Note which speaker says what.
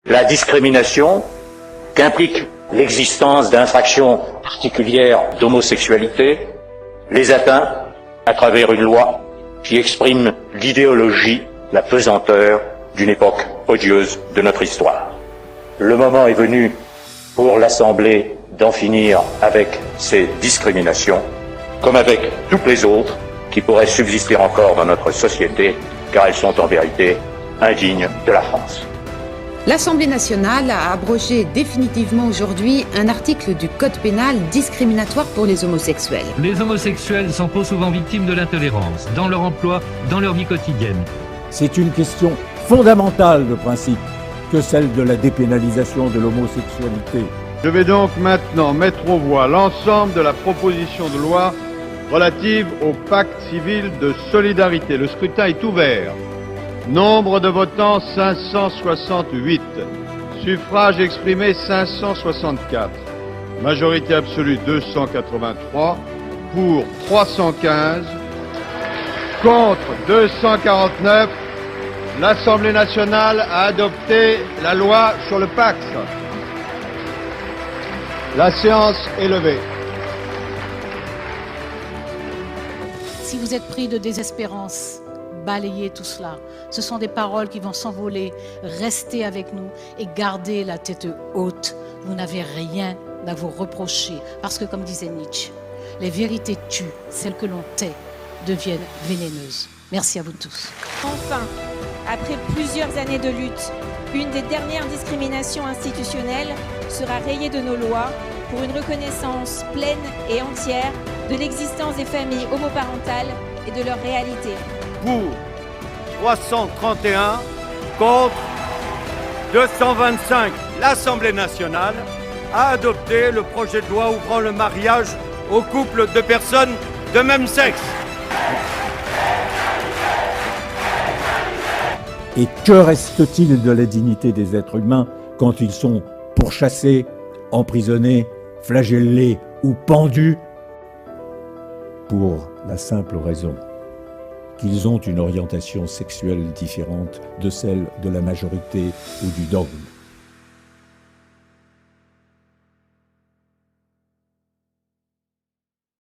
Speaker 1: la discrimination qu'implique l'existence d'infractions particulières d'homosexualité les atteint à travers une loi qui exprime l'idéologie, la pesanteur d'une époque odieuse de notre histoire. Le moment est venu pour l'Assemblée d'en finir avec ces discriminations, comme avec toutes les autres qui pourraient subsister encore dans notre société, car elles sont en vérité indignes de la France.
Speaker 2: L'Assemblée nationale a abrogé définitivement aujourd'hui un article du Code pénal discriminatoire pour les homosexuels.
Speaker 3: Les homosexuels sont trop souvent victimes de l'intolérance, dans leur emploi, dans leur vie quotidienne.
Speaker 4: C'est une question fondamentale de principe que celle de la dépénalisation de l'homosexualité.
Speaker 5: Je vais donc maintenant mettre aux voix l'ensemble de la proposition de loi relative au pacte civil de solidarité. Le scrutin est ouvert. Nombre de votants 568. Suffrages exprimés 564. Majorité absolue 283. Pour 315. Contre 249. L'Assemblée nationale a adopté la loi sur le pacte. La séance est levée.
Speaker 6: Si vous êtes pris de désespérance, balayez tout cela. Ce sont des paroles qui vont s'envoler. Restez avec nous et gardez la tête haute. Vous n'avez rien à vous reprocher. Parce que, comme disait Nietzsche, les vérités tuent, celles que l'on tait deviennent vénéneuses. Merci à vous tous.
Speaker 7: Enfin, après plusieurs années de lutte, une des dernières discriminations institutionnelles sera rayée de nos lois pour une reconnaissance pleine et entière de l'existence des familles homoparentales et de leur réalité.
Speaker 8: Pour 331, contre 225, l'Assemblée nationale a adopté le projet de loi ouvrant le mariage aux couples de personnes de même sexe.
Speaker 4: Et que reste-t-il de la dignité des êtres humains quand ils sont pourchassés, emprisonnés, flagellés ou pendus pour la simple raison qu'ils ont une orientation sexuelle différente de celle de la majorité ou du dogme ?